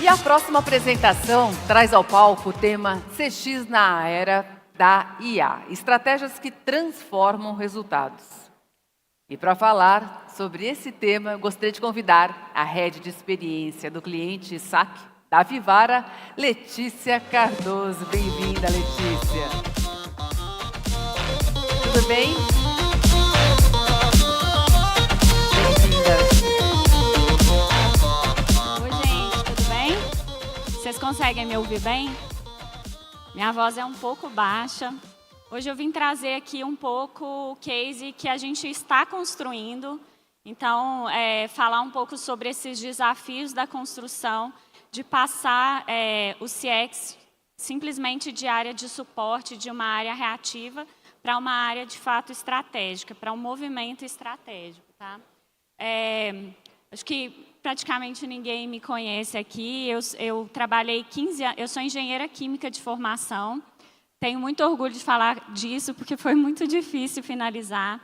a próxima apresentação traz ao palco o tema CX na era da IA, estratégias que transformam resultados. E para falar sobre esse tema, eu gostaria de convidar a Head de Experiência do Cliente SAC da Vivara, Letícia Cardoso. Bem-vinda, Letícia. Tudo bem? Vocês conseguem me ouvir bem? Minha voz é um pouco baixa. Hoje eu vim trazer aqui um pouco o case que a gente está construindo. Então, falar um pouco sobre esses desafios da construção, de passar o CX simplesmente de área de suporte, de uma área reativa, para uma área de fato estratégica, para um movimento estratégico. Tá? Acho que praticamente ninguém me conhece aqui. Eu trabalhei 15 anos, eu sou engenheira química de formação. Tenho muito orgulho de falar disso, porque foi muito difícil finalizar.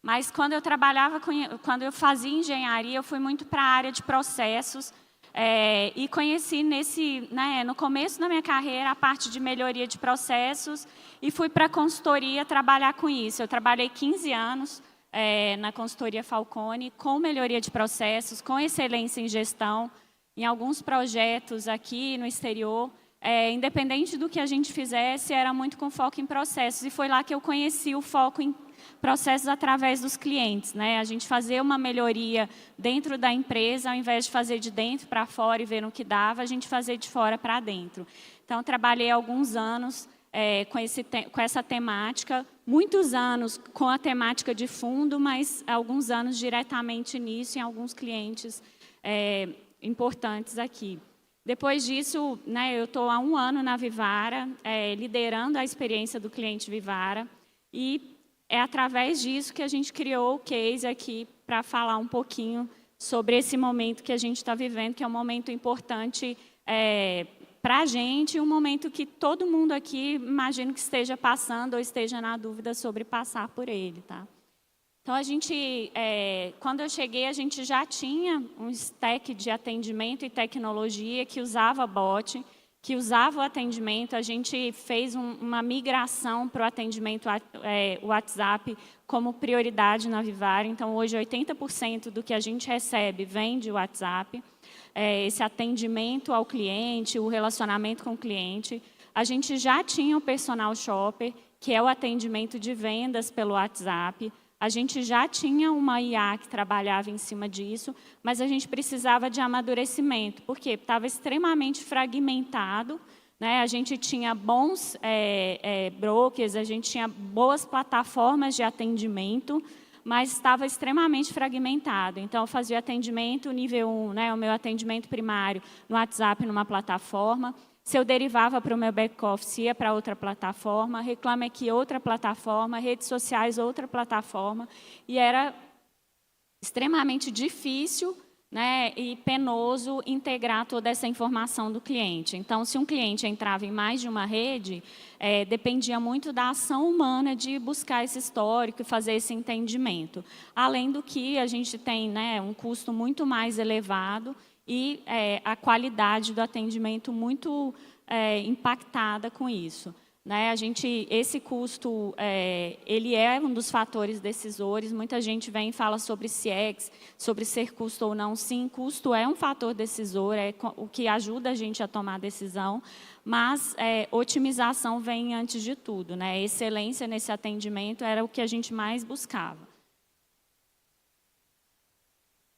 Mas quando eu fazia engenharia, eu fui muito para a área de processos e conheci no começo da minha carreira a parte de melhoria de processos e fui para a consultoria trabalhar com isso. Eu trabalhei 15 anos na consultoria Falcone, com melhoria de processos, com excelência em gestão, em alguns projetos aqui no exterior. Independente do que a gente fizesse, era muito com foco em processos. E foi lá que eu conheci o foco em processos através dos clientes. Né? A gente fazer uma melhoria dentro da empresa, ao invés de fazer de dentro para fora e ver no que dava, a gente fazer de fora para dentro. Então, trabalhei alguns anos com essa temática, muitos anos com a temática de fundo, mas alguns anos diretamente nisso, em alguns clientes importantes aqui. Depois disso, eu estou há 1 ano na Vivara, liderando a experiência do cliente Vivara, e é através disso que a gente criou o case aqui para falar um pouquinho sobre esse momento que a gente está vivendo, que é um momento importante para a gente, um momento que todo mundo aqui, imagino que esteja passando ou esteja na dúvida sobre passar por ele. Tá? Então, quando eu cheguei, a gente já tinha um stack de atendimento e tecnologia que usava bot, que usava o atendimento. A gente fez uma migração para o atendimento WhatsApp como prioridade na Vivara. Então, hoje, 80% do que a gente recebe vem de WhatsApp. Esse atendimento ao cliente, o relacionamento com o cliente. A gente já tinha o personal shopper, que é o atendimento de vendas pelo WhatsApp. A gente já tinha uma IA que trabalhava em cima disso, mas a gente precisava de amadurecimento, porque estava extremamente fragmentado. Né? A gente tinha bons brokers, a gente tinha boas plataformas de atendimento, mas estava extremamente fragmentado. Então, eu fazia atendimento nível 1, o meu atendimento primário no WhatsApp, numa plataforma. Se eu derivava para o meu back-office, ia para outra plataforma, Reclame Aqui, outra plataforma, redes sociais, outra plataforma. E era extremamente difícil e penoso integrar toda essa informação do cliente. Então, se um cliente entrava em mais de uma rede, dependia muito da ação humana de buscar esse histórico e fazer esse entendimento. Além do que a gente tem um custo muito mais elevado e a qualidade do atendimento muito impactada com isso. Esse custo, ele é um dos fatores decisores. Muita gente vem e fala sobre CX, sobre ser custo ou não. Sim, custo é um fator decisor, é o que ajuda a gente a tomar decisão, mas otimização vem antes de tudo. Excelência nesse atendimento era o que a gente mais buscava.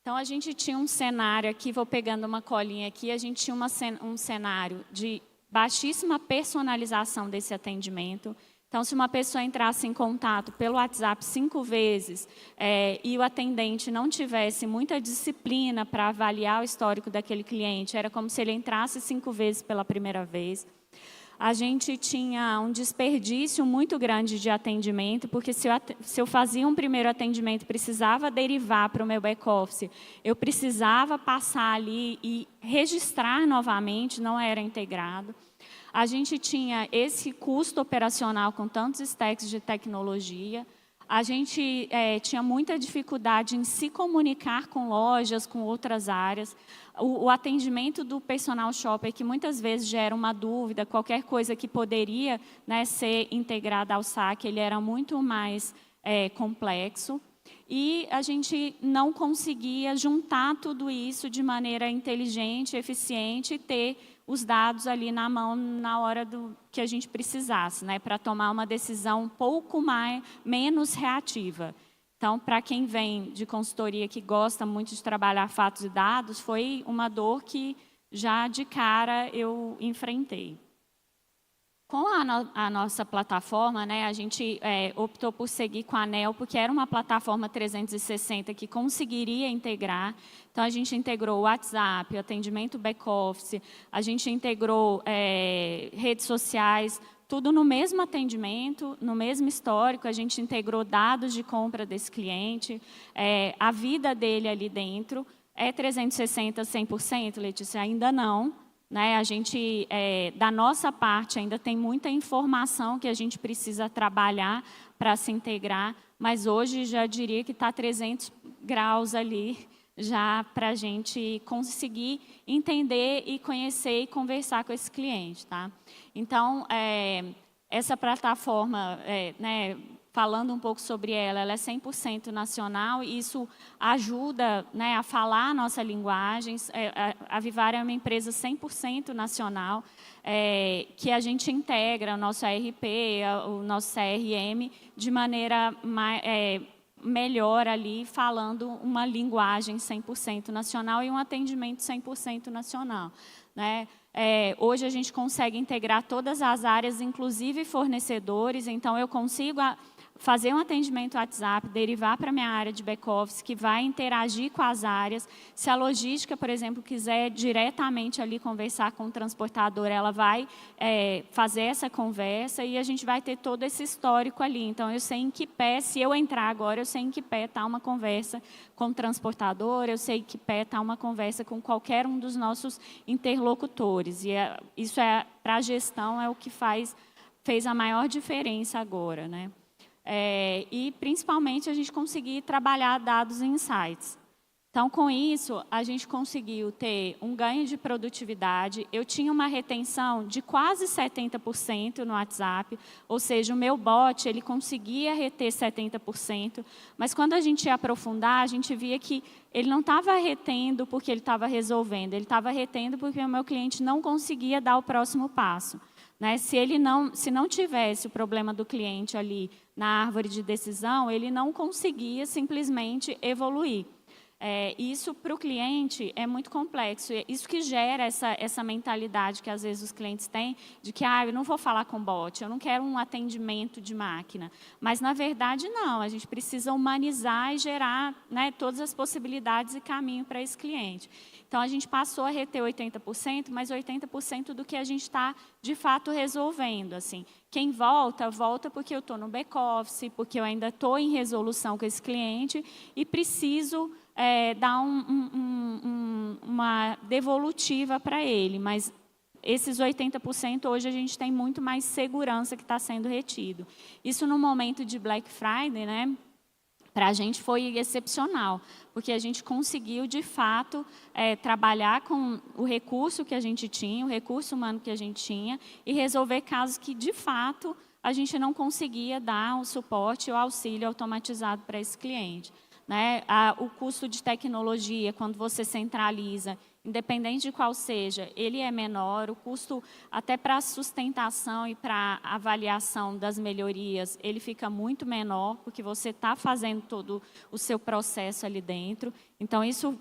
Então, a gente tinha um cenário aqui, vou pegando uma colinha aqui, a gente tinha um cenário de baixíssima personalização desse atendimento. Então, se uma pessoa entrasse em contato pelo WhatsApp 5 vezes e o atendente não tivesse muita disciplina para avaliar o histórico daquele cliente, era como se ele entrasse 5 vezes pela primeira vez. A gente tinha um desperdício muito grande de atendimento, porque se eu fazia um primeiro atendimento, precisava derivar para o meu back-office, eu precisava passar ali e registrar novamente, não era integrado. A gente tinha esse custo operacional com tantos stacks de tecnologia. A gente tinha muita dificuldade em se comunicar com lojas, com outras áreas. O atendimento do personal shopper, que muitas vezes gera uma dúvida, qualquer coisa que poderia, né, ser integrada ao saque, ele era muito mais complexo. E a gente não conseguia juntar tudo isso de maneira inteligente, eficiente, e ter os dados ali na mão na hora que a gente precisasse, né, para tomar uma decisão um pouco menos reativa. Então, para quem vem de consultoria que gosta muito de trabalhar fatos e dados, foi uma dor que já de cara eu enfrentei. Com a nossa plataforma, né, a gente optou por seguir com a ANEL, porque era uma plataforma 360 que conseguiria integrar. Então, a gente integrou o WhatsApp, o atendimento back-office, a gente integrou redes sociais, tudo no mesmo atendimento, no mesmo histórico, a gente integrou dados de compra desse cliente, a vida dele ali dentro. É 360 100%, Letícia? Ainda não. Né, a gente, da nossa parte, ainda tem muita informação que a gente precisa trabalhar para se integrar, mas hoje já diria que está 300 graus ali, já para a gente conseguir entender e conhecer e conversar com esse cliente. Tá? Então, essa plataforma, né, falando um pouco sobre ela é 100% nacional e isso ajuda, né, a falar a nossa linguagem. A Vivara é uma empresa 100% nacional, que a gente integra o nosso ARP, o nosso CRM, de maneira melhor ali, falando uma linguagem 100% nacional e um atendimento 100% nacional. Né? Hoje a gente consegue integrar todas as áreas, inclusive fornecedores, então eu consigo fazer um atendimento WhatsApp, derivar para a minha área de back-office, que vai interagir com as áreas. Se a logística, por exemplo, quiser diretamente ali conversar com o transportador, ela vai fazer essa conversa e a gente vai ter todo esse histórico ali. Então, eu sei em que pé, se eu entrar agora, eu sei em que pé está uma conversa com o transportador, eu sei em que pé está uma conversa com qualquer um dos nossos interlocutores. E isso para a gestão é o que fez a maior diferença agora, né? E, principalmente, a gente conseguir trabalhar dados e insights. Então, com isso, a gente conseguiu ter um ganho de produtividade. Eu tinha uma retenção de quase 70% no WhatsApp, ou seja, o meu bot ele conseguia reter 70%, mas quando a gente ia aprofundar, a gente via que ele não estava retendo porque ele estava resolvendo, ele estava retendo porque o meu cliente não conseguia dar o próximo passo. Né? Se não tivesse o problema do cliente ali na árvore de decisão, ele não conseguia simplesmente evoluir. Isso para o cliente é muito complexo. Isso que gera essa mentalidade que às vezes os clientes têm de que eu não vou falar com bot, eu não quero um atendimento de máquina. Mas, na verdade, não. A gente precisa humanizar e gerar, né, todas as possibilidades e caminho para esse cliente. Então, a gente passou a reter 80%, mas 80% do que a gente está, de fato, resolvendo. Assim. Quem volta porque eu estou no back-office, porque eu ainda estou em resolução com esse cliente e preciso dar uma devolutiva para ele. Mas esses 80% hoje a gente tem muito mais segurança que está sendo retido. Isso no momento de Black Friday, né? Para a gente foi excepcional, porque a gente conseguiu, de fato, trabalhar com o recurso que a gente tinha, o recurso humano que a gente tinha, e resolver casos que, de fato, a gente não conseguia dar o suporte ou auxílio automatizado para esse cliente. Né? O custo de tecnologia, quando você centraliza, independente de qual seja, ele é menor. O custo até para a sustentação e para a avaliação das melhorias, ele fica muito menor, porque você está fazendo todo o seu processo ali dentro. Então, isso,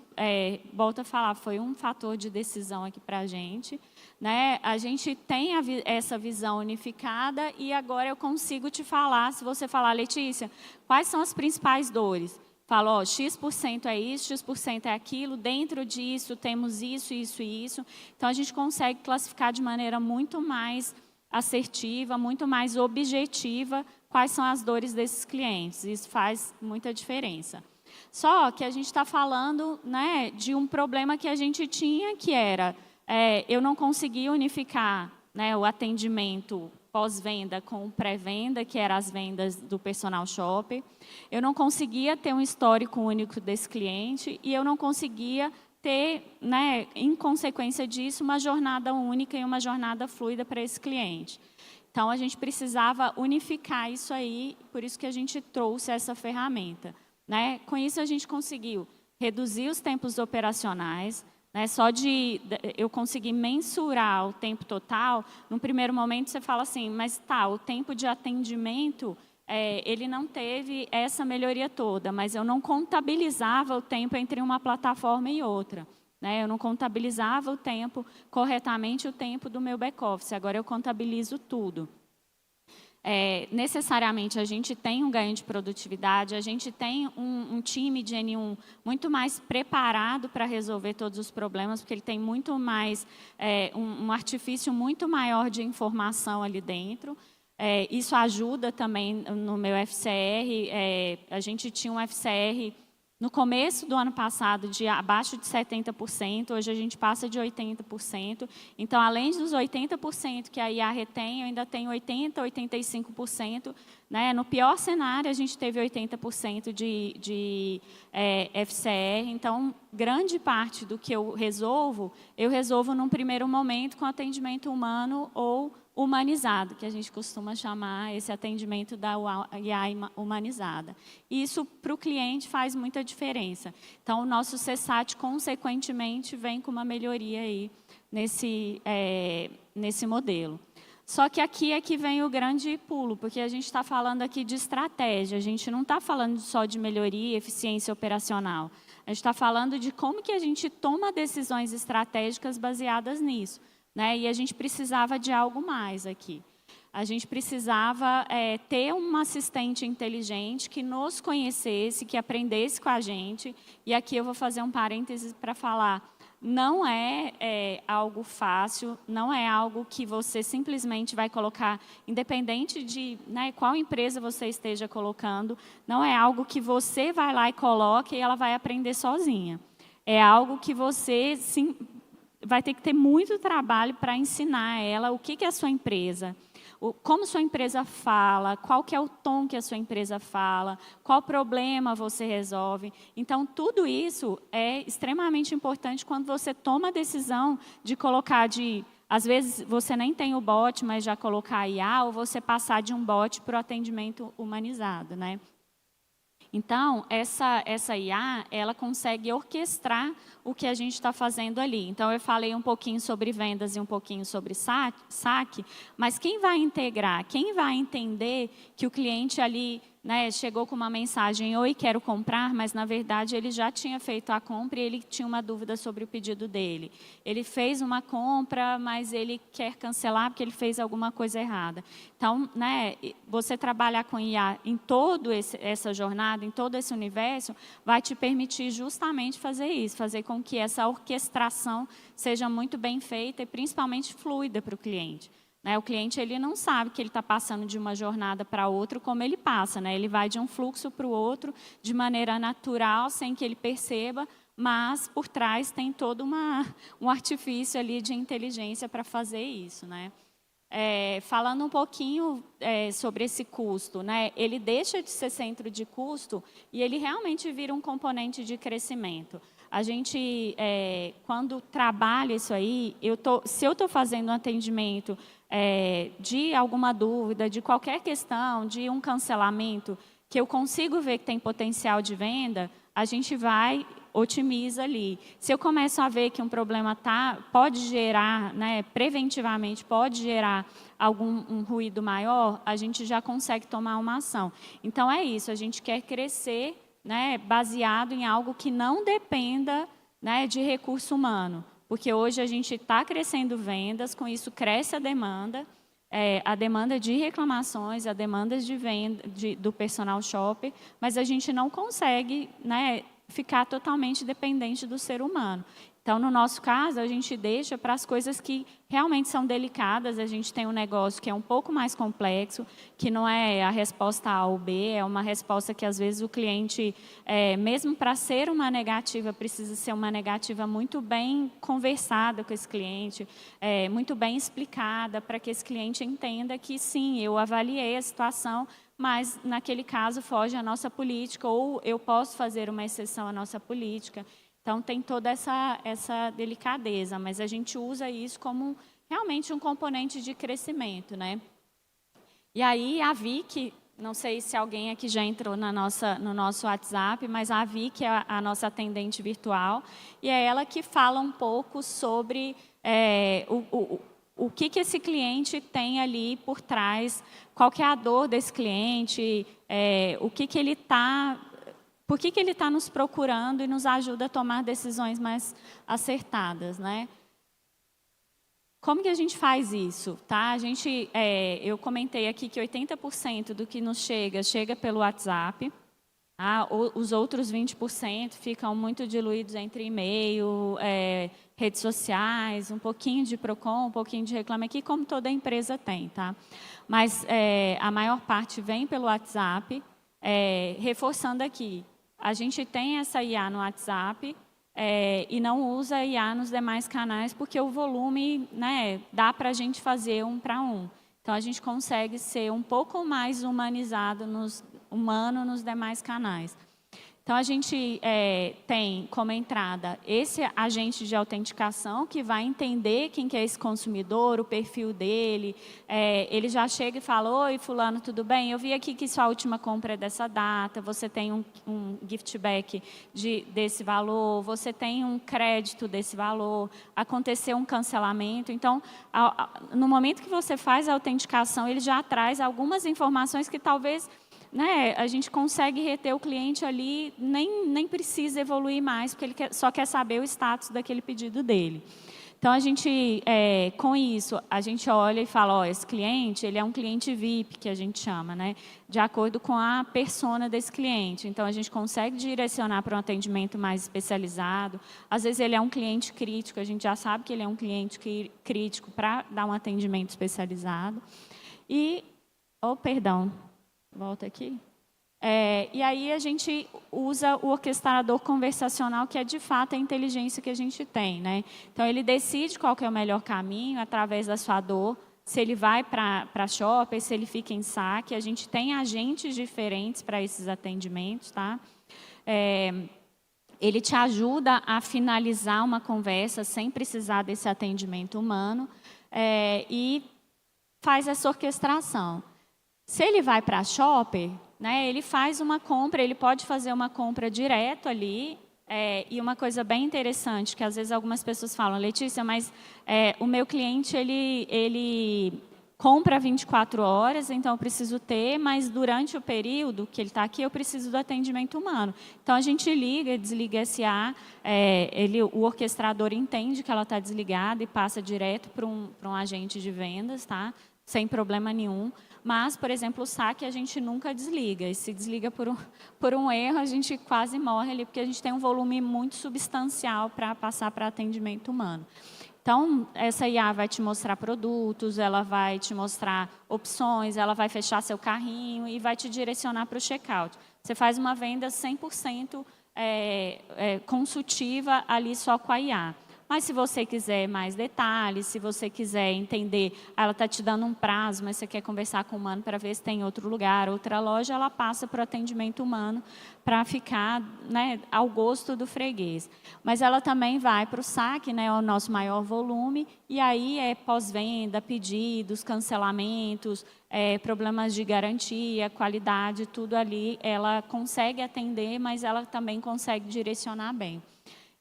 volto a falar, foi um fator de decisão aqui para a gente. Né? A gente tem essa visão unificada e agora eu consigo te falar, se você falar, Letícia, quais são as principais dores? Falo, X% é isso, X% é aquilo, dentro disso temos isso, isso e isso. Então, a gente consegue classificar de maneira muito mais assertiva, muito mais objetiva quais são as dores desses clientes. Isso faz muita diferença. Só que a gente está falando, né, de um problema que a gente tinha, que era, eu não conseguia unificar, né, o atendimento pós-venda com pré-venda, que eram as vendas do personal shopper. Eu não conseguia ter um histórico único desse cliente e eu não conseguia ter, né, em consequência disso, uma jornada única e uma jornada fluida para esse cliente. Então, a gente precisava unificar isso aí, por isso que a gente trouxe essa ferramenta, né? Com isso, a gente conseguiu reduzir os tempos operacionais, né? Só de eu conseguir mensurar o tempo total, num primeiro momento você fala assim, mas tá, o tempo de atendimento, ele não teve essa melhoria toda, mas eu não contabilizava o tempo entre uma plataforma e outra. Eu não contabilizava o tempo corretamente, o tempo do meu back-office. Agora eu contabilizo tudo. Necessariamente a gente tem um ganho de produtividade, a gente tem um time de N1 muito mais preparado para resolver todos os problemas, porque ele tem muito mais, um artifício muito maior de informação ali dentro. Isso ajuda também no meu FCR. A gente tinha um FCR no começo do ano passado de abaixo de 70%, hoje a gente passa de 80%. Então, além dos 80% que a IA retém, eu ainda tenho 80%, 85%. Né? No pior cenário, a gente teve 80% de FCR. Então, grande parte do que eu resolvo num primeiro momento com atendimento humano ou humanizado, que a gente costuma chamar esse atendimento da IA humanizada. E isso, para o cliente, faz muita diferença. Então, o nosso CSAT, consequentemente, vem com uma melhoria aí nesse modelo. Só que aqui é que vem o grande pulo, porque a gente está falando aqui de estratégia, a gente não está falando só de melhoria e eficiência operacional. A gente está falando de como que a gente toma decisões estratégicas baseadas nisso. Né? E a gente precisava de algo mais aqui. A gente precisava ter um assistente inteligente que nos conhecesse, que aprendesse com a gente. E aqui eu vou fazer um parênteses para falar, não é algo fácil, não é algo que você simplesmente vai colocar, independente de qual empresa você esteja colocando, não é algo que você vai lá e coloca e ela vai aprender sozinha. É algo que você vai ter que ter muito trabalho para ensinar ela o que é a sua empresa, como sua empresa fala, qual que é o tom que a sua empresa fala, qual problema você resolve. Então, tudo isso é extremamente importante quando você toma a decisão de colocar às vezes, você nem tem o bot, mas já colocar a IA, ou você passar de um bot para o atendimento humanizado, né? Então, essa IA, ela consegue orquestrar o que a gente está fazendo ali. Então, eu falei um pouquinho sobre vendas e um pouquinho sobre saque, mas quem vai integrar, quem vai entender que o cliente ali chegou com uma mensagem, oi, quero comprar, mas na verdade ele já tinha feito a compra e ele tinha uma dúvida sobre o pedido dele. Ele fez uma compra, mas ele quer cancelar porque ele fez alguma coisa errada. Então, você trabalhar com IA em toda essa jornada, em todo esse universo, vai te permitir justamente fazer isso, fazer com que essa orquestração seja muito bem feita e principalmente fluida para o cliente. O cliente ele não sabe que ele está passando de uma jornada para outra como ele passa. Ele vai de um fluxo para o outro de maneira natural, sem que ele perceba, mas por trás tem todo um artifício ali de inteligência para fazer isso. Falando um pouquinho sobre esse custo, ele deixa de ser centro de custo e ele realmente vira um componente de crescimento. A gente, quando trabalha isso aí, se eu estou fazendo um atendimento de alguma dúvida, de qualquer questão, de um cancelamento, que eu consigo ver que tem potencial de venda, a gente vai, otimiza ali. Se eu começo a ver que um problema pode gerar, preventivamente, pode gerar um ruído maior, a gente já consegue tomar uma ação. Então, é isso, a gente quer crescer baseado em algo que não dependa de recurso humano. Porque hoje a gente está crescendo vendas, com isso cresce a demanda de reclamações, a demanda de venda do personal shopper, mas a gente não consegue ficar totalmente dependente do ser humano. Então, no nosso caso, a gente deixa para as coisas que realmente são delicadas. A gente tem um negócio que é um pouco mais complexo, que não é a resposta A ou B, é uma resposta que, às vezes, o cliente, mesmo para ser uma negativa, precisa ser uma negativa muito bem conversada com esse cliente, muito bem explicada, para que esse cliente entenda que, sim, eu avaliei a situação, mas, naquele caso, foge à nossa política, ou eu posso fazer uma exceção à nossa política. Então, tem toda essa delicadeza, mas a gente usa isso como realmente um componente de crescimento, né? E aí, a Vicky, não sei se alguém aqui já entrou no nosso WhatsApp, mas a Vicky é a nossa atendente virtual, e é ela que fala um pouco sobre o que esse cliente tem ali por trás, qual que é a dor desse cliente, o que ele está... Por que ele está nos procurando e nos ajuda a tomar decisões mais acertadas, né? Como que a gente faz isso? Tá? Eu comentei aqui que 80% do que nos chega pelo WhatsApp. Tá? Os outros 20% ficam muito diluídos entre e-mail, redes sociais, um pouquinho de Procon, um pouquinho de Reclame Aqui, como toda empresa tem. Tá? Mas a maior parte vem pelo WhatsApp, reforçando aqui. A gente tem essa IA no WhatsApp e não usa IA nos demais canais, porque o volume, né, dá para a gente fazer 1 para 1. Então, a gente consegue ser um pouco mais humano nos demais canais. Então, a gente tem como entrada esse agente de autenticação que vai entender quem que é esse consumidor, o perfil dele. Ele já chega e fala, oi, fulano, tudo bem? Eu vi aqui que sua última compra é dessa data, você tem um gift back desse valor, você tem um crédito desse valor, aconteceu um cancelamento. Então, no momento que você faz a autenticação, ele já traz algumas informações que talvez... Né, a gente consegue reter o cliente ali, nem precisa evoluir mais, porque ele só quer saber o status daquele pedido dele. Então, com isso, a gente olha e fala, ó, esse cliente, ele é um cliente VIP, que a gente chama, né, de acordo com a persona desse cliente. Então, a gente consegue direcionar para um atendimento mais especializado. Às vezes, ele é um cliente crítico, a gente já sabe que ele é um cliente crítico para dar um atendimento especializado. Volta aqui. E aí a gente usa o orquestrador conversacional, que é de fato a inteligência que a gente tem, né? Então ele decide qual que é o melhor caminho através da sua dor, se ele vai para shopping, se ele fica em saque. A gente tem agentes diferentes para esses atendimentos, tá? Ele te ajuda a finalizar uma conversa sem precisar desse atendimento humano e faz essa orquestração. Se ele vai para a shopper, né, ele faz uma compra, ele pode fazer uma compra direto ali. E uma coisa bem interessante, que às vezes algumas pessoas falam, Letícia, mas o meu cliente, ele compra 24 horas, então eu preciso ter, mas durante o período que ele está aqui, eu preciso do atendimento humano. Então, a gente liga, desliga SA, o orquestrador entende que ela está desligada e passa direto para um agente de vendas, tá? Sem problema nenhum. Mas, por exemplo, o saque a gente nunca desliga. E se desliga por um erro, a gente quase morre ali, porque a gente tem um volume muito substancial para passar para atendimento humano. Então, essa IA vai te mostrar produtos, ela vai te mostrar opções, ela vai fechar seu carrinho e vai te direcionar para o checkout. Você faz uma venda 100% consultiva ali só com a IA. Mas se você quiser mais detalhes, se você quiser entender, ela está te dando um prazo, mas você quer conversar com o humano para ver se tem outro lugar, outra loja, ela passa para o atendimento humano para ficar, né, ao gosto do freguês. Mas ela também vai para o saque, né, o nosso maior volume, e aí é pós-venda, pedidos, cancelamentos, problemas de garantia, qualidade, tudo ali, ela consegue atender, mas ela também consegue direcionar bem.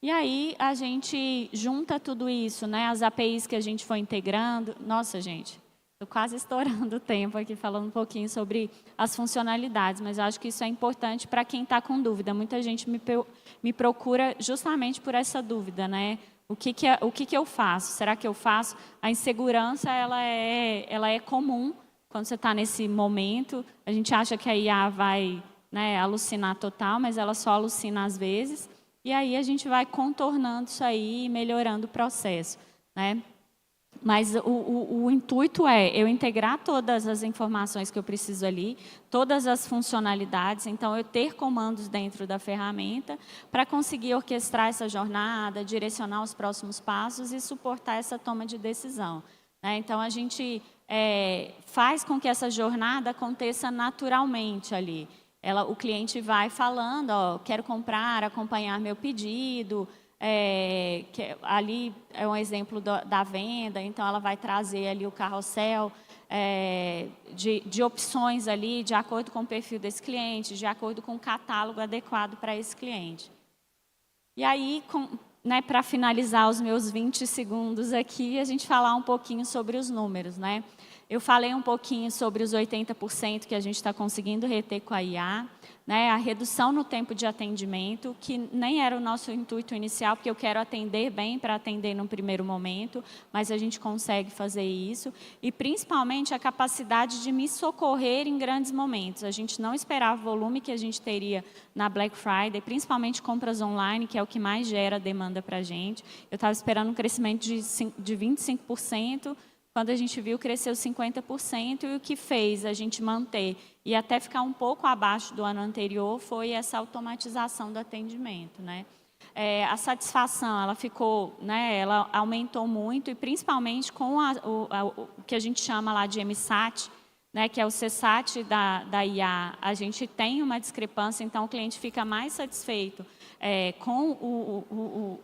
E aí, a gente junta tudo isso, né? As APIs que a gente foi integrando. Nossa, gente, estou quase estourando o tempo aqui, falando um pouquinho sobre as funcionalidades, mas eu acho que isso é importante para quem está com dúvida. Muita gente me procura justamente por essa dúvida, né? O que eu faço? Será que eu faço? A insegurança, ela é comum quando você está nesse momento. A gente acha que a IA vai, né, alucinar total, mas ela só alucina às vezes. e aí a gente vai contornando isso aí e melhorando o processo, né? Mas o intuito é eu integrar todas as informações que eu preciso ali, todas as funcionalidades, então eu ter comandos dentro da ferramenta para conseguir orquestrar essa jornada, direcionar os próximos passos e suportar essa toma de decisão, né? Então a gente faz com que essa jornada aconteça naturalmente ali. O cliente vai falando, ó, quero comprar, acompanhar meu pedido, ali é um exemplo da venda, então ela vai trazer ali o carrossel de opções ali, de acordo com o perfil desse cliente, de acordo com o catálogo adequado para esse cliente. E aí, né, para finalizar os meus 20 segundos aqui, a gente falar um pouquinho sobre os números, né? Eu falei um pouquinho sobre os 80% que a gente está conseguindo reter com a IA, né? A redução no tempo de atendimento, que nem era o nosso intuito inicial, porque eu quero atender bem para atender no primeiro momento, mas a gente consegue fazer isso. E, principalmente, a capacidade de me socorrer em grandes momentos. A gente não esperava o volume que a gente teria na Black Friday, principalmente compras online, que é o que mais gera demanda para a gente. Eu estava esperando um crescimento de 25%, quando a gente viu, cresceu 50%, e o que fez a gente manter e até ficar um pouco abaixo do ano anterior foi essa automatização do atendimento, né? A satisfação, ela ficou, né, ela aumentou muito, e principalmente com o que a gente chama lá de MSAT, né, que é o CSAT da IA, a gente tem uma discrepância, então o cliente fica mais satisfeito com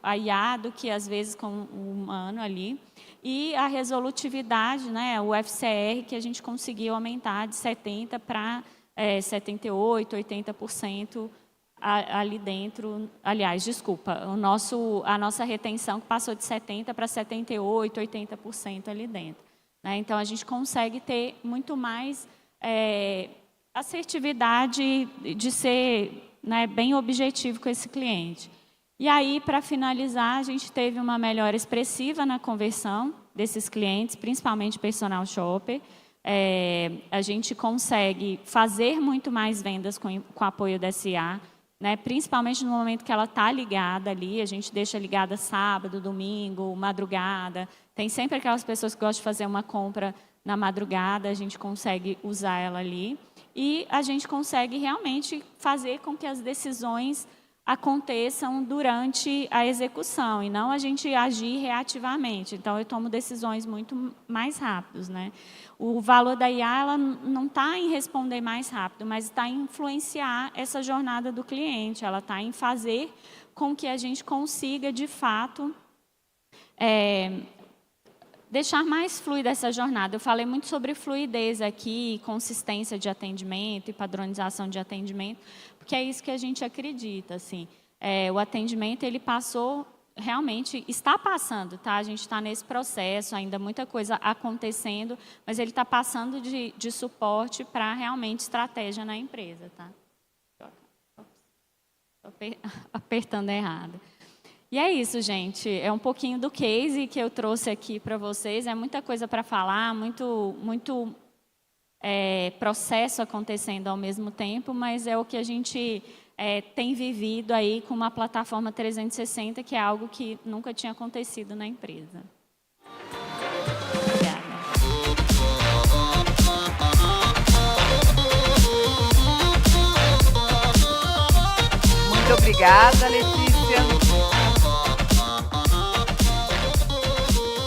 a IA do que, às vezes, com o humano ali. E a resolutividade, né, o FCR, que a gente conseguiu aumentar de 70% para 78%, 80% ali dentro. Aliás, desculpa, a nossa retenção que passou de 70% para 78%, 80% ali dentro, né? Então, a gente consegue ter muito mais assertividade de ser, né, bem objetivo com esse cliente. E aí, para finalizar, a gente teve uma melhora expressiva na conversão desses clientes, principalmente personal shopper. A gente consegue fazer muito mais vendas com o apoio da SA, né? Principalmente no momento que ela está ligada ali, a gente deixa ligada sábado, domingo, madrugada. Tem sempre aquelas pessoas que gostam de fazer uma compra na madrugada, a gente consegue usar ela ali. E a gente consegue realmente fazer com que as decisões aconteçam durante a execução e não a gente agir reativamente. Então, eu tomo decisões muito mais rápidas, né? O valor da IA ela não está em responder mais rápido, mas está em influenciar essa jornada do cliente, ela está em fazer com que a gente consiga, de fato, deixar mais fluida essa jornada. Eu falei muito sobre fluidez aqui, consistência de atendimento e padronização de atendimento, porque é isso que a gente acredita, assim. O atendimento, ele passou, realmente está passando, tá? A gente está nesse processo, ainda muita coisa acontecendo, mas ele está passando de suporte para realmente estratégia na empresa, tá? Estou apertando errado. E é isso, gente. É um pouquinho do case que eu trouxe aqui para vocês. É muita coisa para falar, muito processo acontecendo ao mesmo tempo, mas é o que a gente tem vivido aí com uma plataforma 360, que é algo que nunca tinha acontecido na empresa. Obrigada. Muito obrigada, Letícia.